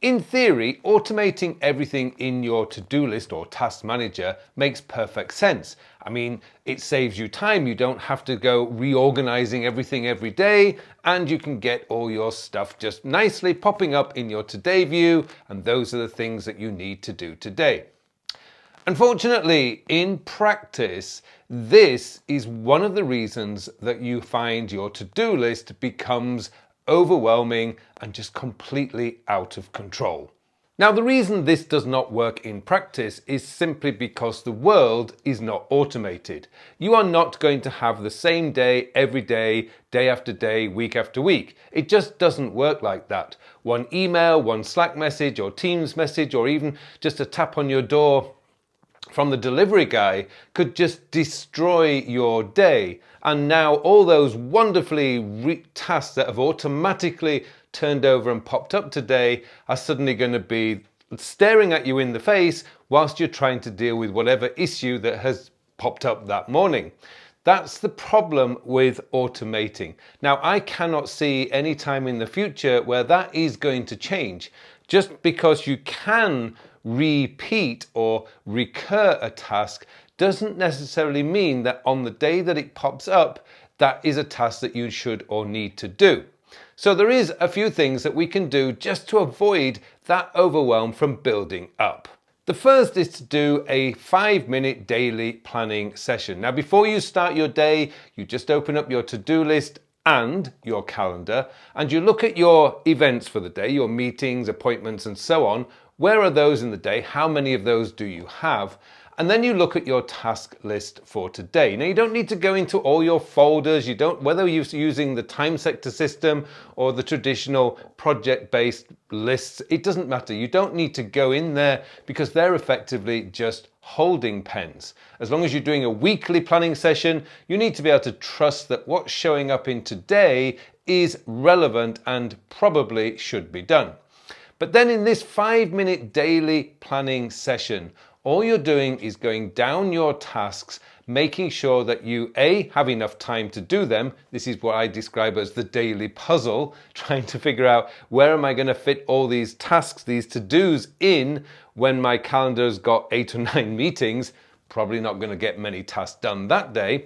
In theory, automating everything in your to-do list or task manager makes perfect sense. I mean, it saves you time. You don't have to go reorganizing everything every day, and you can get all your stuff just nicely popping up in your today view, and those are the things that you need to do today. Unfortunately, in practice, this is one of the reasons that you find your to-do list becomes overwhelming and just completely out of control. Now, the reason this does not work in practice is simply because the world is not automated. You are not going to have the same day every day, day after day, week after week. It just doesn't work like that. One email, one Slack message or Teams message, or even just a tap on your door from the delivery guy could just destroy your day. And now all those wonderfully tasks that have automatically turned over and popped up today are suddenly going to be staring at you in the face whilst you're trying to deal with whatever issue that has popped up that morning. That's the problem with automating. Now, I cannot see any time in the future where that is going to change. Just because you can repeat or recur a task doesn't necessarily mean that on the day that it pops up, that is a task that you should or need to do. So there is a few things that we can do just to avoid that overwhelm from building up. The first is to do a 5-minute daily planning session. Now, before you start your day, you just open up your to-do list and your calendar, and you look at your events for the day, your meetings, appointments, and so on. Where are those in the day? How many of those do you have? And then you look at your task list for today. Now, you don't need to go into all your folders. Whether you're using the time sector system or the traditional project-based lists, it doesn't matter. You don't need to go in there because they're effectively just holding pens. As long as you're doing a weekly planning session, you need to be able to trust that what's showing up in today is relevant and probably should be done. But then in this 5-minute daily planning session, all you're doing is going down your tasks, making sure that you, A, have enough time to do them. This is what I describe as the daily puzzle, trying to figure out where am I going to fit all these tasks, these to-dos in when my calendar's got 8 or 9 meetings. Probably not going to get many tasks done that day.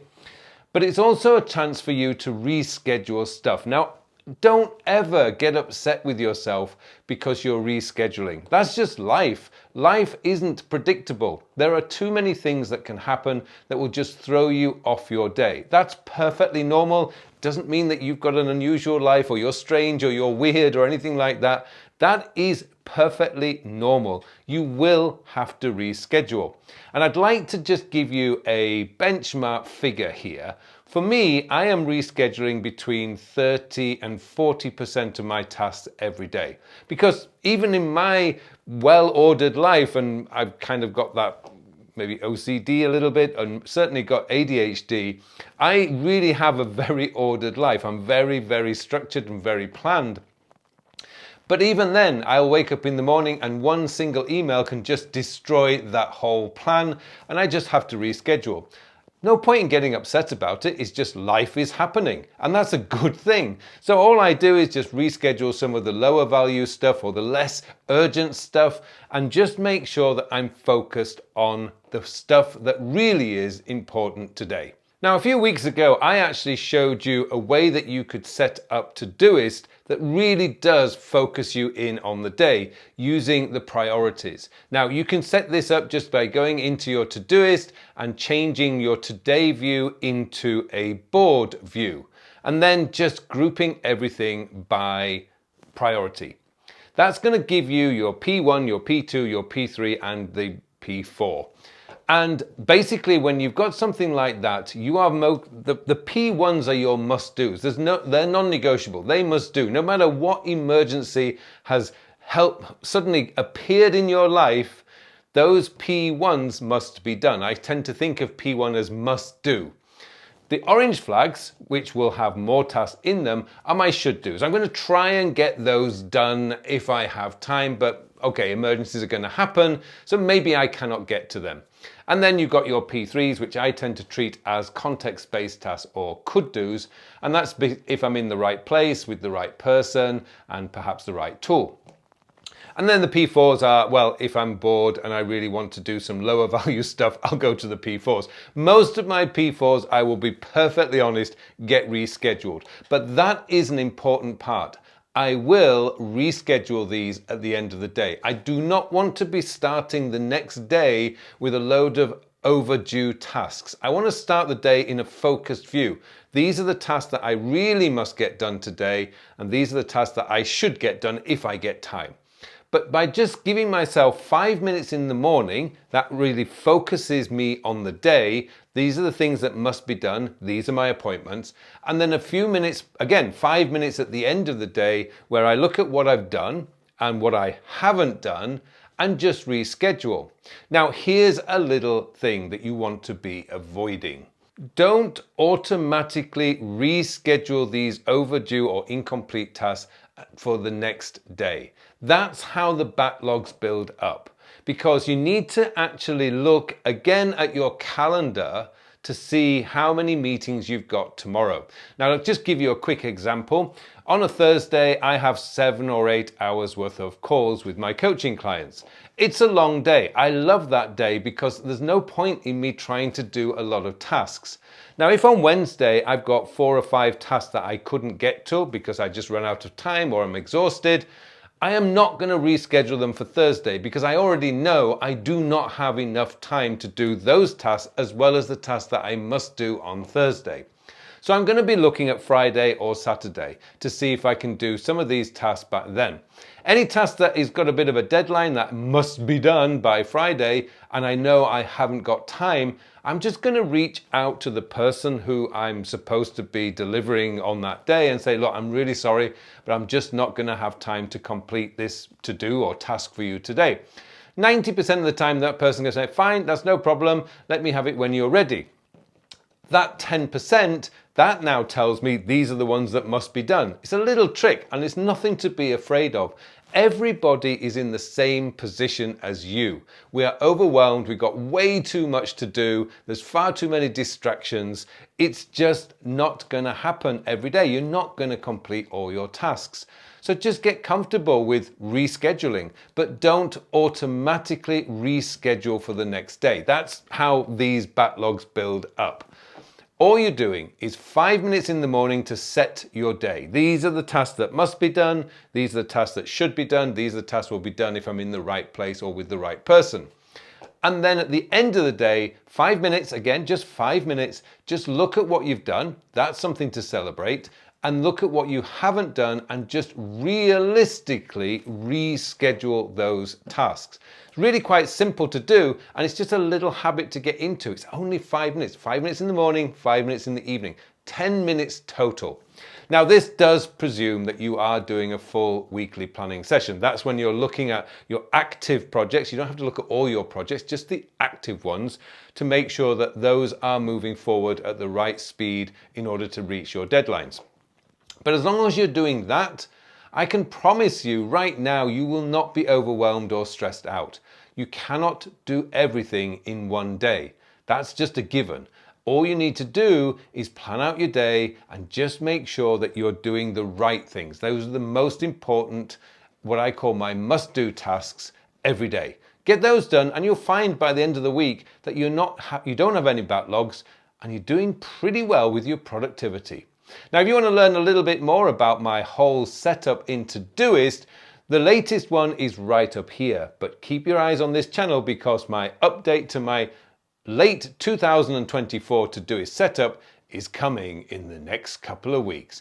But it's also a chance for you to reschedule stuff. Now, don't ever get upset with yourself because you're rescheduling. That's just life. Life isn't predictable. There are too many things that can happen that will just throw you off your day. That's perfectly normal. Doesn't mean that you've got an unusual life or you're strange or you're weird or anything like that. That is perfectly normal. You will have to reschedule. And I'd like to just give you a benchmark figure here. For me, I am rescheduling between 30 and 40% of my tasks every day. Because even in my well-ordered life, and I've kind of got that maybe OCD a little bit, and certainly got ADHD, I really have a very ordered life. I'm very, very structured and very planned. But even then, I'll wake up in the morning and one single email can just destroy that whole plan, and I just have to reschedule. No point in getting upset about it, it's just life is happening, and that's a good thing. So all I do is just reschedule some of the lower value stuff or the less urgent stuff and just make sure that I'm focused on the stuff that really is important today. Now, a few weeks ago, I actually showed you a way that you could set up Todoist that really does focus you in on the day using the priorities. Now, you can set this up just by going into your Todoist and changing your today view into a board view, and then just grouping everything by priority. That's going to give you your P1, your P2, your P3, and the P4. And basically, when you've got something like that, you are the P1s are your must-dos. They're non-negotiable. They must do. No matter what emergency has suddenly appeared in your life, those P1s must be done. I tend to think of P1 as must-do. The orange flags, which will have more tasks in them, are my should-dos. I'm going to try and get those done if I have time, but okay, emergencies are going to happen, so maybe I cannot get to them. And then you've got your P3s, which I tend to treat as context-based tasks or could-dos, and that's if I'm in the right place with the right person and perhaps the right tool. And then the P4s are, well, if I'm bored and I really want to do some lower value stuff, I'll go to the P4s. Most of my P4s, I will be perfectly honest, get rescheduled. But that is an important part. I will reschedule these at the end of the day. I do not want to be starting the next day with a load of overdue tasks. I want to start the day in a focused view. These are the tasks that I really must get done today, and these are the tasks that I should get done if I get time. But by just giving myself 5 minutes in the morning, that really focuses me on the day. These are the things that must be done. These are my appointments. And then a few minutes, again, 5 minutes at the end of the day, where I look at what I've done and what I haven't done, and just reschedule. Now, here's a little thing that you want to be avoiding. Don't automatically reschedule these overdue or incomplete tasks for the next day. That's how the backlogs build up, because you need to actually look again at your calendar to see how many meetings you've got tomorrow. Now, I'll just give you a quick example. On a Thursday, I have 7 or 8 hours worth of calls with my coaching clients. It's a long day. I love that day because there's no point in me trying to do a lot of tasks. Now, if on Wednesday I've got 4 or 5 tasks that I couldn't get to because I just ran out of time or I'm exhausted, I am not going to reschedule them for Thursday because I already know I do not have enough time to do those tasks as well as the tasks that I must do on Thursday. So I'm going to be looking at Friday or Saturday to see if I can do some of these tasks back then. Any task that has got a bit of a deadline that must be done by Friday and I know I haven't got time, I'm just going to reach out to the person who I'm supposed to be delivering on that day and say, look, I'm really sorry, but I'm just not going to have time to complete this to-do or task for you today. 90% of the time that person is going to say, fine, that's no problem, let me have it when you're ready. That 10%, that now tells me these are the ones that must be done. It's a little trick and it's nothing to be afraid of. Everybody is in the same position as you. We are overwhelmed, we've got way too much to do, there's far too many distractions. It's just not going to happen every day. You're not going to complete all your tasks. So just get comfortable with rescheduling, but don't automatically reschedule for the next day. That's how these backlogs build up. All you're doing is 5 minutes in the morning to set your day. These are the tasks that must be done. These are the tasks that should be done. These are the tasks that will be done if I'm in the right place or with the right person. And then at the end of the day, 5 minutes, again, just 5 minutes, just look at what you've done. That's something to celebrate. And look at what you haven't done and just realistically reschedule those tasks. It's really quite simple to do and it's just a little habit to get into. It's only 5 minutes. 5 minutes in the morning, 5 minutes in the evening. 10 minutes total. Now this does presume that you are doing a full weekly planning session. That's when you're looking at your active projects. You don't have to look at all your projects, just the active ones, to make sure that those are moving forward at the right speed in order to reach your deadlines. But as long as you're doing that, I can promise you right now, you will not be overwhelmed or stressed out. You cannot do everything in one day. That's just a given. All you need to do is plan out your day and just make sure that you're doing the right things. Those are the most important, what I call my must-do tasks every day. Get those done and you'll find by the end of the week that you don't have any backlogs and you're doing pretty well with your productivity. Now, if you want to learn a little bit more about my whole setup in Todoist, the latest one is right up here. But keep your eyes on this channel because my update to my late 2024 Todoist setup is coming in the next couple of weeks.